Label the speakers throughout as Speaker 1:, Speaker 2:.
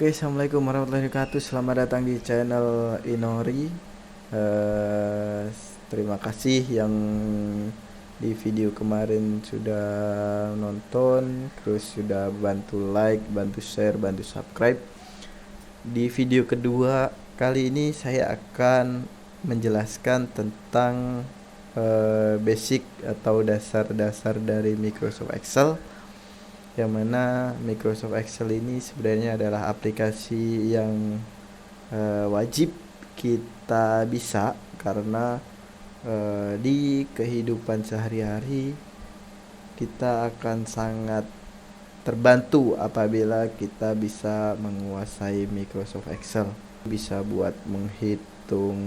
Speaker 1: Oke, assalamualaikum warahmatullahi wabarakatuh. Selamat datang di channel Inori. Eh, Terima kasih yang di video kemarin sudah nonton, terus sudah bantu like, bantu share, bantu subscribe. Di video kedua kali ini saya akan menjelaskan tentang basic atau dasar-dasar dari Microsoft Excel, yang mana Microsoft Excel ini sebenarnya adalah aplikasi yang wajib kita bisa, karena di kehidupan sehari-hari kita akan sangat terbantu apabila kita bisa menguasai Microsoft Excel. Bisa buat menghitung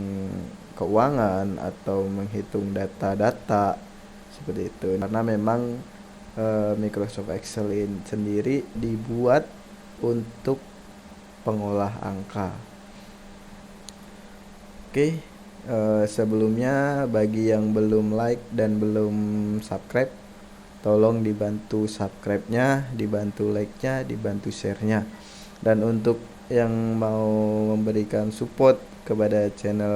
Speaker 1: keuangan atau menghitung data-data seperti itu, karena memang Microsoft Excel ini sendiri dibuat untuk pengolah angka. Oke, sebelumnya bagi yang belum like dan belum subscribe, tolong dibantu subscribe-nya, dibantu like-nya, dibantu share-nya. Dan untuk yang mau memberikan support kepada channel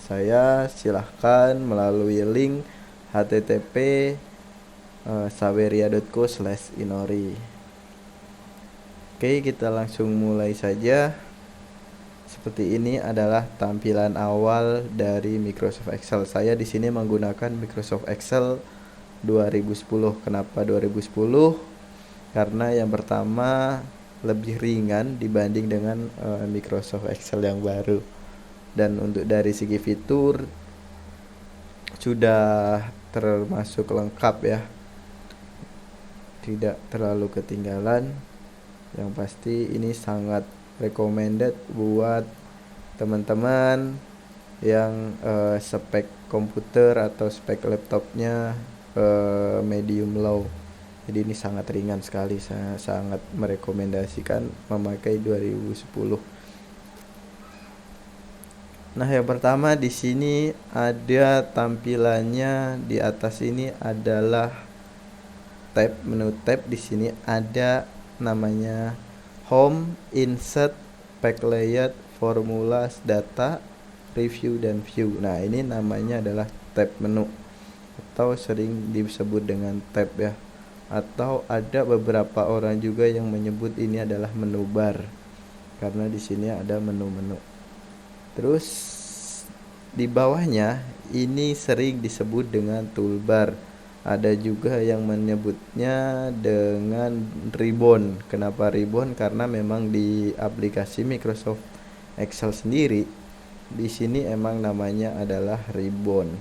Speaker 1: saya, silahkan melalui link http saweria.co/inori. Oke, kita langsung mulai saja. Seperti ini adalah tampilan awal dari Microsoft Excel. Saya di sini menggunakan Microsoft Excel 2010. Kenapa 2010? Karena yang pertama lebih ringan dibanding dengan Microsoft Excel yang baru. Dan untuk dari segi fitur sudah termasuk lengkap ya, tidak terlalu ketinggalan. Yang pasti ini sangat recommended buat teman-teman yang spek komputer atau spek laptopnya medium low. Jadi ini sangat ringan sekali. Saya sangat merekomendasikan memakai 2010. Nah, yang pertama di sini ada tampilannya. Di atas ini adalah tab, menu tab. Di sini ada namanya Home, Insert, Pack Layout, Formulas, Data, Review, dan View. Nah, ini namanya adalah tab menu atau sering disebut dengan tab ya. Atau ada beberapa orang juga yang menyebut ini adalah menu bar, karena di sini ada menu-menu. Terus di bawahnya ini sering disebut dengan toolbar. Ada juga yang menyebutnya dengan ribbon. Kenapa ribbon? Karena memang di aplikasi Microsoft Excel sendiri di sini emang namanya adalah ribbon.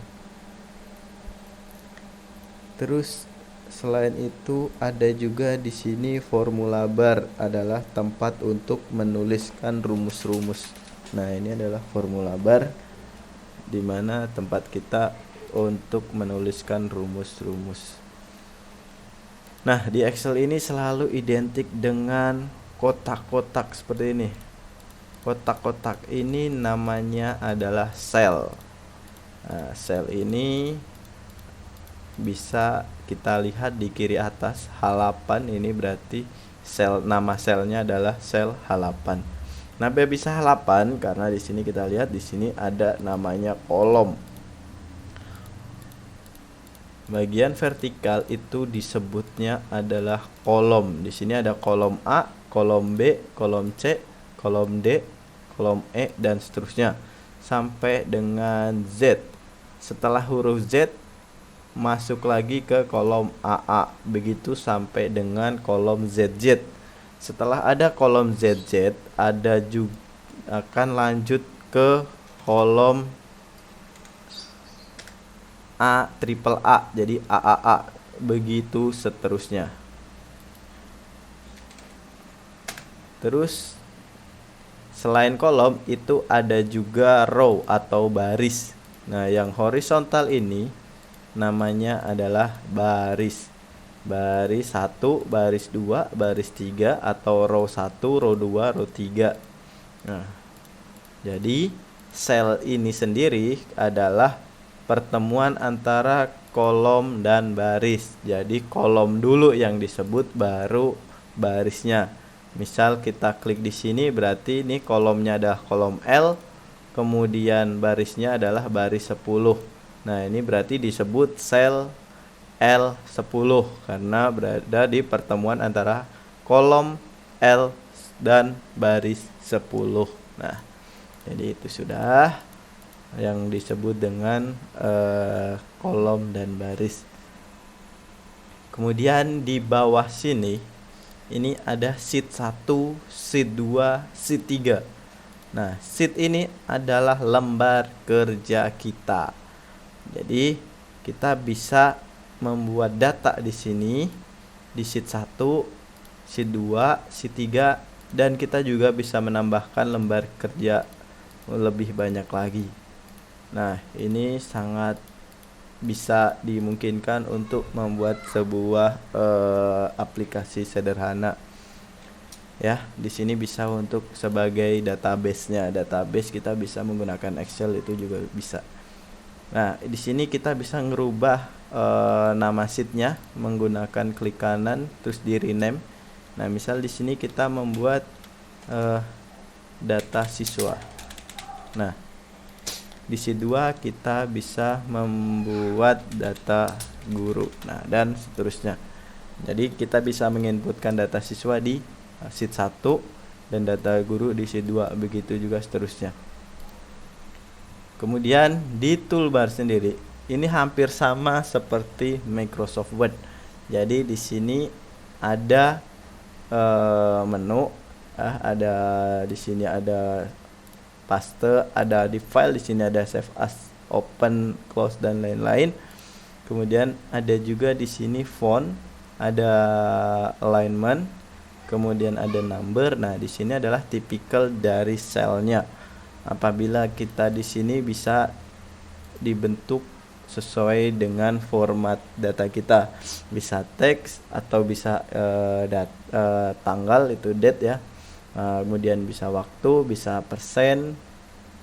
Speaker 1: Terus selain itu ada juga di sini formula bar, adalah tempat untuk menuliskan rumus-rumus. Nah, ini adalah formula bar, di mana tempat kita untuk menuliskan rumus-rumus. Nah, di Excel ini selalu identik dengan kotak-kotak seperti ini. Kotak-kotak ini namanya adalah sel. Nah, sel ini bisa kita lihat di kiri atas halapan, ini berarti sel, nama selnya adalah sel halapan. Kenapa bisa halapan? Karena di sini kita lihat di sini ada namanya kolom. Bagian vertikal itu disebutnya adalah kolom. Di sini ada kolom A, kolom B, kolom C, kolom D, kolom E, dan seterusnya sampai dengan Z. Setelah huruf Z masuk lagi ke kolom AA, begitu sampai dengan kolom ZZ. Setelah ada kolom ZZ, ada juga akan lanjut ke kolom A triple A, jadi AAA, begitu seterusnya. Terus selain kolom itu ada juga row atau baris. Nah, yang horizontal ini namanya adalah baris. Baris 1, baris 2, baris 3, atau row 1, row 2, row 3. Nah, jadi sel ini sendiri adalah pertemuan antara kolom dan baris. Jadi kolom dulu yang disebut, baru barisnya. Misal kita klik di sini, berarti ini kolomnya adalah kolom L, kemudian barisnya adalah baris 10. Nah, ini berarti disebut sel L10 karena berada di pertemuan antara kolom L dan baris 10. Nah, jadi itu sudah yang disebut dengan kolom dan baris. Kemudian di bawah sini ini ada sheet 1, sheet 2, sheet 3. Nah, sheet ini adalah lembar kerja kita. Jadi, kita bisa membuat data di sini di sheet 1, sheet 2, sheet 3, dan kita juga bisa menambahkan lembar kerja lebih banyak lagi. Nah, ini sangat bisa dimungkinkan untuk membuat sebuah aplikasi sederhana. Ya, di sini bisa untuk sebagai database-nya. Database kita bisa menggunakan Excel, itu juga bisa. Nah, di sini kita bisa ngerubah nama sheet-nya menggunakan klik kanan terus di rename. Nah, misal di sini kita membuat data siswa. Nah, di sheet 2 kita bisa membuat data guru. Nah, dan seterusnya. Jadi kita bisa menginputkan data siswa di sheet 1 dan data guru di sheet 2, begitu juga seterusnya. Kemudian di toolbar sendiri ini hampir sama seperti Microsoft Word. Jadi di sini ada menu, ada di sini ada paste, ada di file, di sini ada save as, open, close, dan lain-lain. Kemudian ada juga di sini font, ada alignment, kemudian ada number. Nah, di sini adalah tipikal dari selnya. Apabila kita di sini bisa dibentuk sesuai dengan format data kita, bisa teks atau bisa tanggal, itu date ya. Kemudian bisa waktu, bisa persen,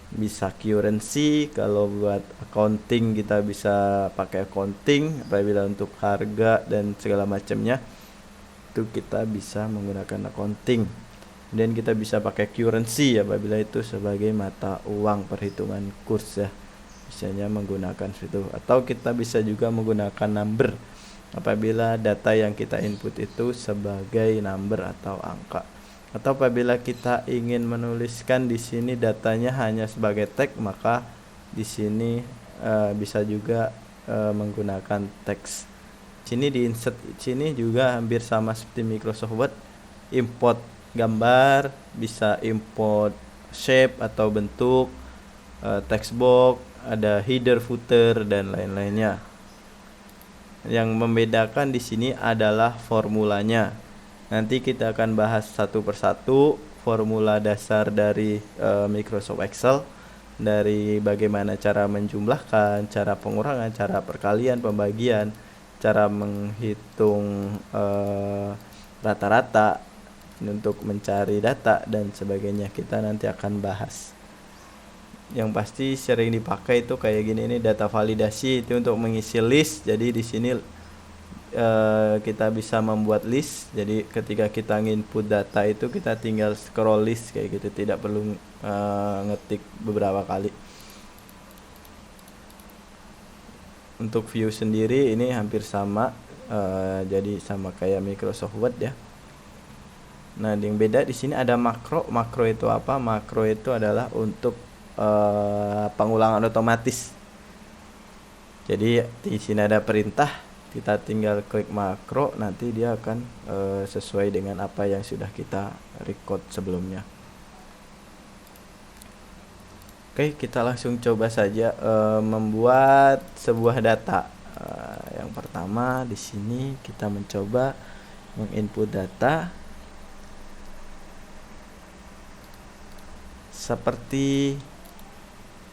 Speaker 1: bisa currency. Kalau buat accounting kita bisa pakai accounting. Apabila untuk harga dan segala macamnya itu kita bisa menggunakan accounting. Dan kita bisa pakai currency apabila itu sebagai mata uang perhitungan kurs ya, misalnya menggunakan situ. Atau kita bisa juga menggunakan number apabila data yang kita input itu sebagai number atau angka. Atau apabila kita ingin menuliskan di sini datanya hanya sebagai teks, maka di sini bisa juga menggunakan teks. Sini di insert sini juga hampir sama seperti Microsoft Word. Import gambar, bisa import shape atau bentuk, text box, ada header, footer, dan lain-lainnya. Yang membedakan di sini adalah formulanya. Nanti kita akan bahas satu persatu formula dasar dari Microsoft Excel, dari bagaimana cara menjumlahkan, cara pengurangan, cara perkalian, pembagian, cara menghitung rata-rata untuk mencari data dan sebagainya. Kita nanti akan bahas. Yang pasti sering dipakai itu kayak gini, ini data validasi, itu untuk mengisi list. Jadi di sini kita bisa membuat list. Jadi ketika kita input data itu kita tinggal scroll list kayak gitu, tidak perlu ngetik beberapa kali. Untuk view sendiri ini hampir sama, jadi sama kayak Microsoft Word ya. Nah, yang beda di sini ada makro. Makro itu apa? Makro itu adalah untuk pengulangan otomatis. Jadi di sini ada perintah, kita tinggal klik makro, nanti dia akan sesuai dengan apa yang sudah kita record sebelumnya. Oke, kita langsung coba saja membuat sebuah data. Yang pertama di sini kita mencoba menginput data seperti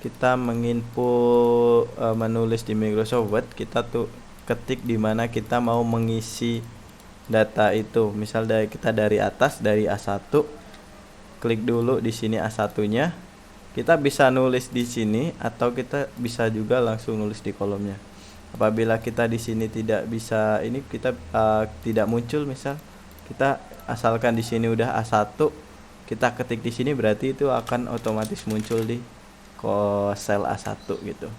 Speaker 1: kita menginput menulis di Microsoft Word. Kita tuh ketik di mana kita mau mengisi data itu. Misal kita dari atas, dari A1, klik dulu di sini A1-nya. Kita bisa nulis di sini atau kita bisa juga langsung nulis di kolomnya. Apabila kita di sini tidak bisa, ini kita tidak muncul, misal Kita asalkan di sini udah A1, kita ketik di sini berarti itu akan otomatis muncul di sel A1 gitu.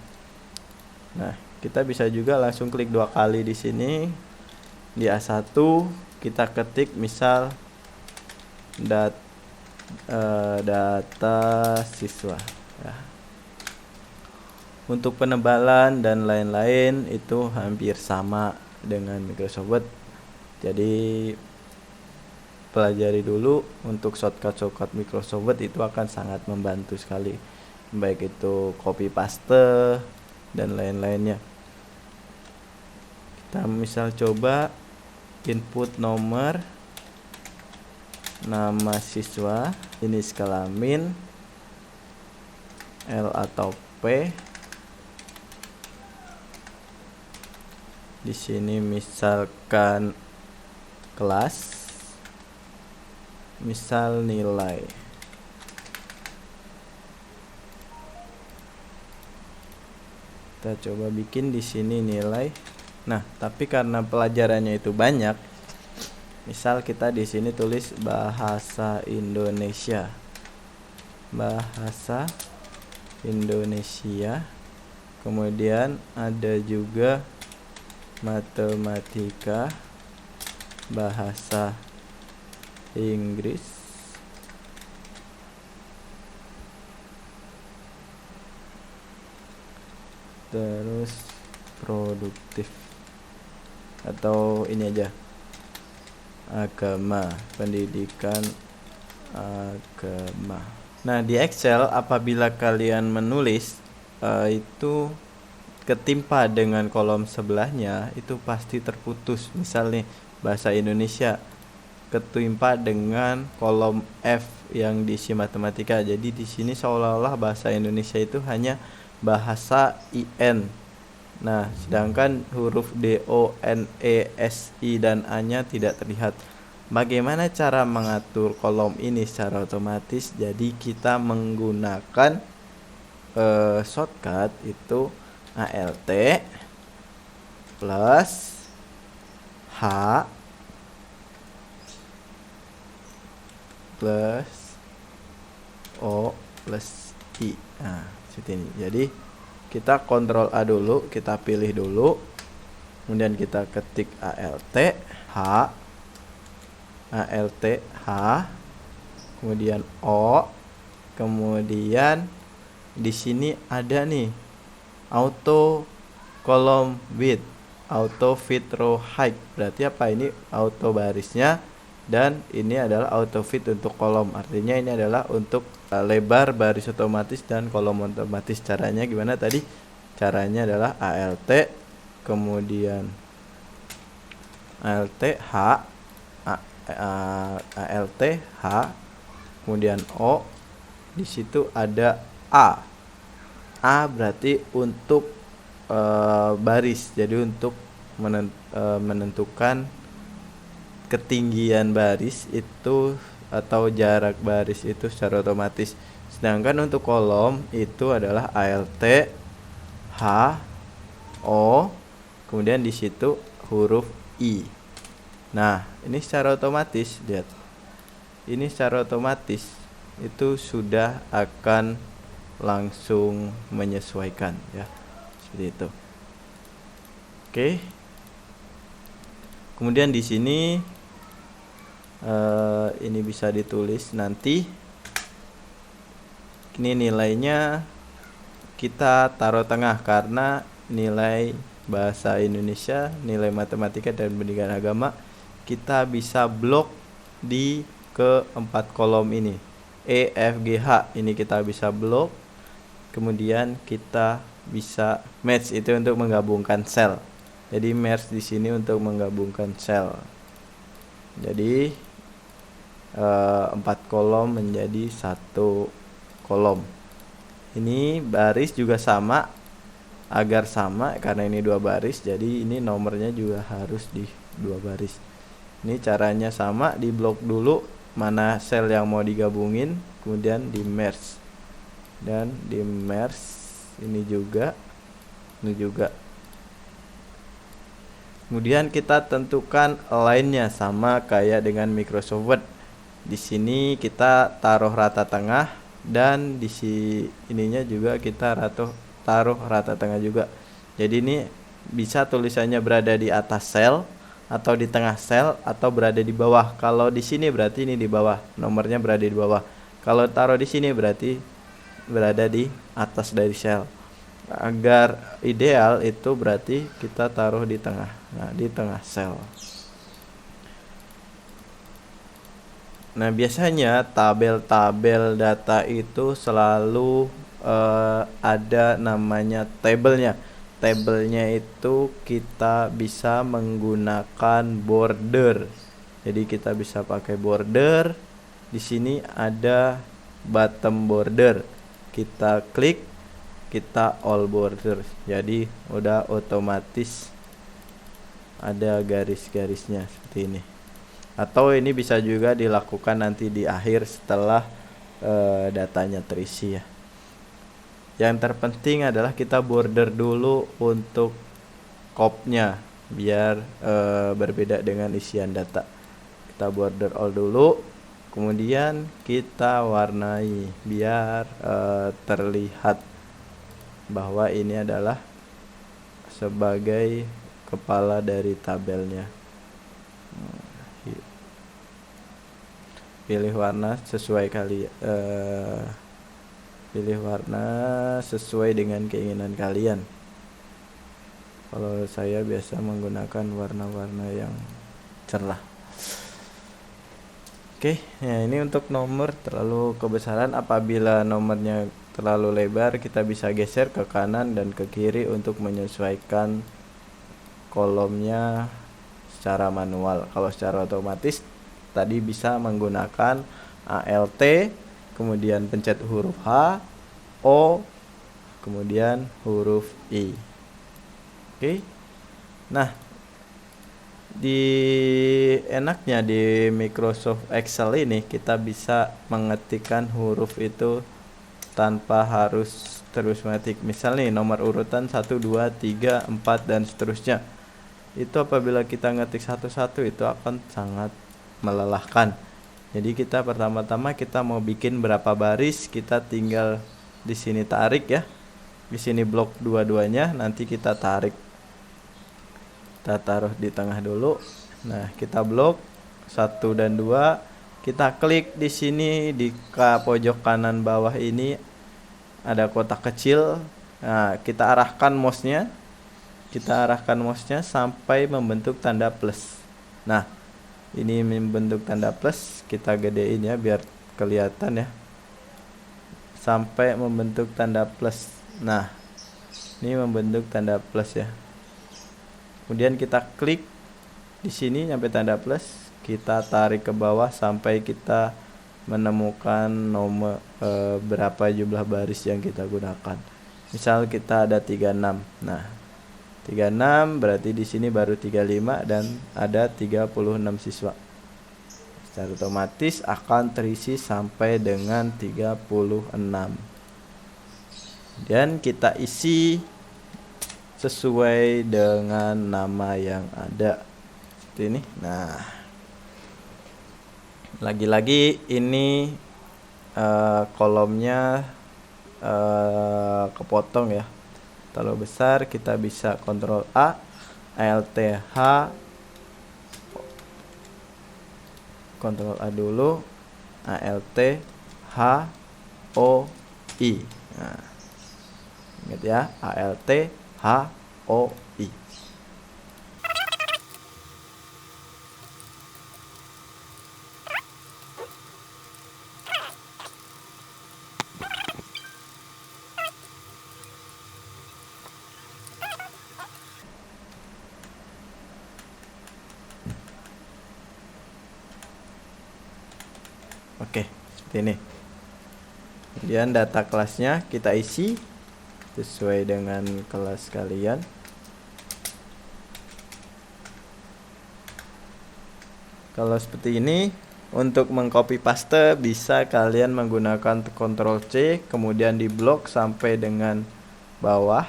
Speaker 1: Nah, kita bisa juga langsung klik 2 kali di sini di A1, kita ketik misal data siswa ya. Untuk penebalan dan lain-lain itu hampir sama dengan Microsoft Word. Jadi pelajari dulu untuk shortcut Microsoft Word, itu akan sangat membantu sekali, baik itu copy paste dan lain-lainnya. Kita misal coba input nomor, nama siswa, jenis kelamin, L atau P. Di sini misalkan kelas, misal nilai. Kita coba bikin di sini nilai. Nah, tapi karena pelajarannya itu banyak, misal kita di sini tulis bahasa Indonesia. Bahasa Indonesia. Kemudian ada juga matematika, bahasa Inggris, terus produktif, atau ini aja, agama, pendidikan agama. Nah, di Excel apabila kalian menulis itu ketimpa dengan kolom sebelahnya, itu pasti terputus. Misalnya bahasa Indonesia ketimpa dengan kolom F yang diisi matematika. Jadi di sini seolah-olah bahasa Indonesia itu hanya bahasa IN. Nah, sedangkan huruf D, O, N, E, S, I dan A-nya tidak terlihat. Bagaimana cara mengatur kolom ini secara otomatis? Jadi kita menggunakan shortcut itu ALT plus H plus O plus I. Nah, seperti ini. Jadi kita Ctrl A dulu, kita pilih dulu, kemudian kita ketik ALT H, kemudian O, kemudian di sini ada nih auto column width, auto fit row height. Berarti apa? Ini auto barisnya, dan ini adalah auto fit untuk kolom. Artinya ini adalah untuk lebar baris otomatis dan kolom otomatis. Caranya gimana tadi? Caranya adalah ALT, kemudian ALT H, kemudian O. Di situ ada A berarti untuk baris. Jadi untuk menentukan ketinggian baris itu atau jarak baris itu secara otomatis. Sedangkan untuk kolom itu adalah ALT H O, kemudian di situ huruf I. Nah, ini secara otomatis, lihat. Ini secara otomatis itu sudah akan langsung menyesuaikan ya. Seperti itu. Oke. Kemudian di sini ini bisa ditulis nanti. Ini nilainya kita taruh tengah karena nilai bahasa Indonesia, nilai matematika dan pendidikan agama kita bisa blok di keempat kolom ini. E, F, G, H ini kita bisa blok. Kemudian kita bisa match, itu untuk menggabungkan sel. Jadi merge di sini untuk menggabungkan sel. Jadi 4 kolom menjadi 1 kolom. Ini baris juga sama, agar sama karena ini 2 baris. Jadi ini nomornya juga harus di 2 baris. Ini caranya sama, di blok dulu mana sel yang mau digabungin, kemudian di merge. Dan di merge ini juga. Kemudian kita tentukan align-nya sama kayak dengan Microsoft Word. Di sini kita taruh rata tengah dan di ininya juga kita taruh rata tengah juga. Jadi ini bisa tulisannya berada di atas sel atau di tengah sel atau berada di bawah. Kalau di sini berarti ini di bawah, nomornya berada di bawah. Kalau taruh di sini berarti berada di atas dari sel. Agar ideal itu berarti kita taruh di tengah. Nah, di tengah sel. Nah, biasanya tabel-tabel data itu selalu ada namanya tabelnya. Tabelnya itu kita bisa menggunakan border. Jadi kita bisa pakai border. Di sini ada bottom border. Kita klik, kita all border. Jadi udah otomatis ada garis-garisnya seperti ini. Atau ini bisa juga dilakukan nanti di akhir setelah datanya terisi ya. Yang terpenting adalah kita border dulu untuk kopnya biar berbeda dengan isian data. Kita border all dulu, kemudian kita warnai biar terlihat bahwa ini adalah sebagai kepala dari tabelnya. Pilih warna sesuai pilih warna sesuai dengan keinginan kalian. Kalau saya biasa menggunakan warna-warna yang cerah. Oke, ya ini untuk nomor terlalu kebesaran. Apabila nomornya terlalu lebar, kita bisa geser ke kanan dan ke kiri untuk menyesuaikan kolomnya secara manual. Kalau secara otomatis tadi bisa menggunakan ALT, kemudian pencet huruf H, O, kemudian huruf I. Oke. Nah, enaknya di Microsoft Excel ini kita bisa mengetikkan huruf itu tanpa harus terus mengetik. Misal nih nomor urutan 1, 2, 3, 4 dan seterusnya. Itu apabila kita ngetik satu-satu itu akan sangat melelahkan. Jadi kita pertama-tama kita mau bikin berapa baris, kita tinggal di sini tarik ya. Di sini blok dua-duanya, nanti kita tarik. Kita taruh di tengah dulu. Nah, kita blok 1 dan 2. Kita klik di sini di pojok kanan bawah ini ada kotak kecil. Nah, kita arahkan mouse-nya. Kita arahkan mouse-nya sampai membentuk tanda plus. Nah, ini membentuk tanda plus, kita gedein ya biar kelihatan ya. Sampai membentuk tanda plus. Nah, ini membentuk tanda plus ya. Kemudian kita klik di sini sampai tanda plus, kita tarik ke bawah sampai kita menemukan nomor berapa jumlah baris yang kita gunakan. Misal kita ada 36. Nah, 36 berarti di sini baru 35 dan ada 36 siswa. Secara otomatis akan terisi sampai dengan 36. Dan kita isi sesuai dengan nama yang ada. Seperti ini. Nah, lagi-lagi ini kolomnya kepotong ya. Terlalu besar, kita bisa Ctrl A, Alt H, Ctrl A dulu, Alt H O I. Nah, ingat ya, Alt H O I. Oke, seperti ini. Kemudian data kelasnya kita isi sesuai dengan kelas kalian. Kalau seperti ini, untuk mengcopy paste bisa kalian menggunakan Ctrl C, kemudian di blok sampai dengan bawah.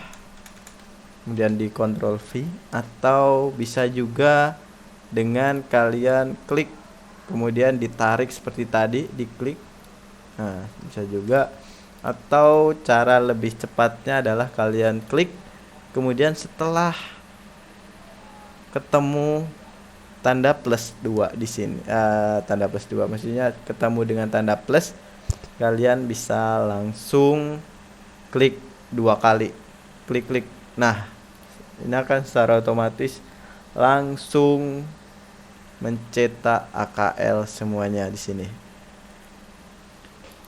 Speaker 1: kemudian di Ctrl V, atau bisa juga dengan kalian klik kemudian ditarik seperti tadi, diklik. Nah, bisa juga, atau cara lebih cepatnya adalah kalian klik kemudian setelah ketemu tanda plus 2 di sini, tanda plus 2 maksudnya ketemu dengan tanda plus, kalian bisa langsung klik 2 kali, klik. Nah, ini akan secara otomatis langsung mencetak AKL semuanya di sini.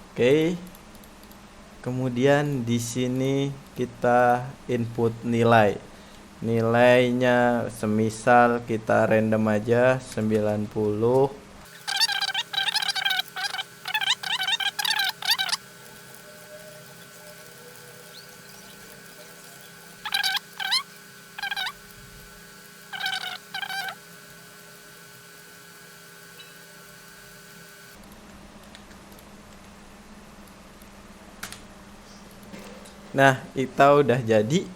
Speaker 1: Oke. Kemudian di sini kita input nilai. Nilainya semisal kita random aja 90. Nah, kita udah jadi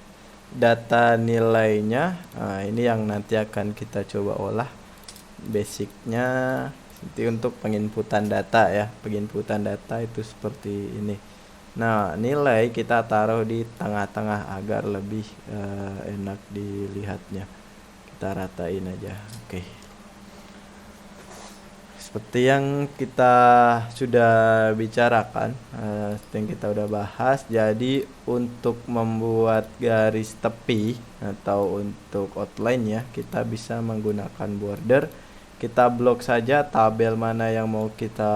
Speaker 1: data nilainya. Nah, ini yang nanti akan kita coba olah basicnya. Nanti untuk penginputan data ya, penginputan data itu seperti ini. Nah, nilai kita taruh di tengah-tengah agar lebih enak dilihatnya. Kita ratain aja. Oke. Seperti yang kita sudah bicarakan, yang kita udah bahas, jadi untuk membuat garis tepi atau untuk outline ya, kita bisa menggunakan border. Kita blok saja tabel mana yang mau kita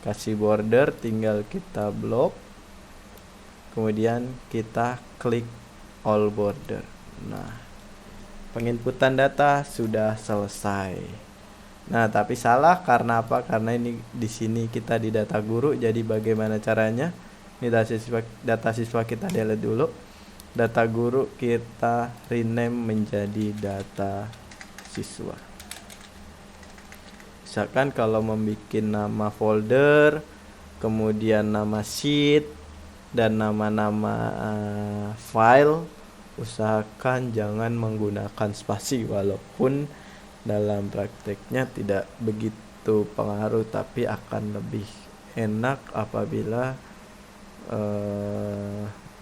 Speaker 1: kasih border, tinggal kita blok, kemudian kita klik all border. Nah, penginputan data sudah selesai. Nah, tapi salah karena apa? Karena ini di sini kita di data guru. Jadi bagaimana caranya? Ini data siswa kita delete dulu. Data guru kita rename menjadi data siswa. Misalkan kalau membuat nama folder, kemudian nama sheet dan nama-nama file, usahakan jangan menggunakan spasi, walaupun dalam prakteknya tidak begitu pengaruh, tapi akan lebih enak apabila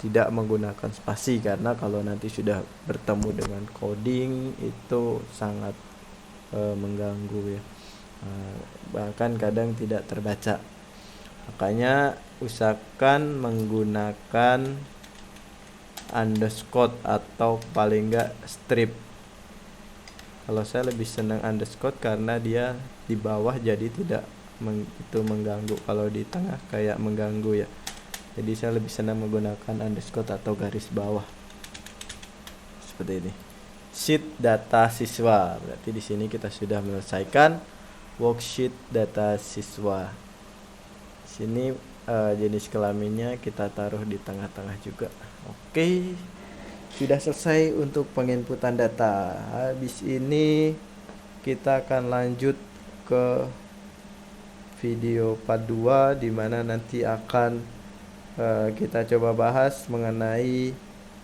Speaker 1: tidak menggunakan spasi, karena kalau nanti sudah bertemu dengan coding itu sangat mengganggu ya, bahkan kadang tidak terbaca. Makanya usahakan menggunakan underscore atau paling enggak strip. Kalau saya lebih senang underscore karena dia di bawah jadi tidak itu mengganggu, kalau di tengah kayak mengganggu ya. Jadi saya lebih senang menggunakan underscore atau garis bawah. Seperti ini. Sheet data siswa. Berarti di sini kita sudah menyelesaikan worksheet data siswa. Sini jenis kelaminnya kita taruh di tengah-tengah juga. Oke. Sudah selesai untuk penginputan data. Habis ini kita akan lanjut ke video part 2, di mana nanti akan kita coba bahas mengenai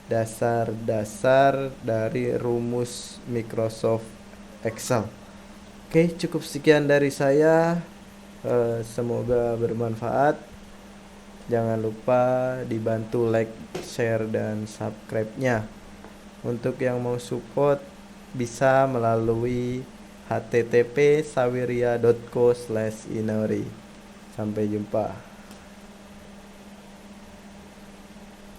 Speaker 1: dasar-dasar dari rumus Microsoft Excel. Oke, cukup sekian dari saya. Semoga bermanfaat. Jangan lupa dibantu like, share, dan subscribe-nya. Untuk yang mau support bisa melalui http sawiria.co/inori. Sampai jumpa.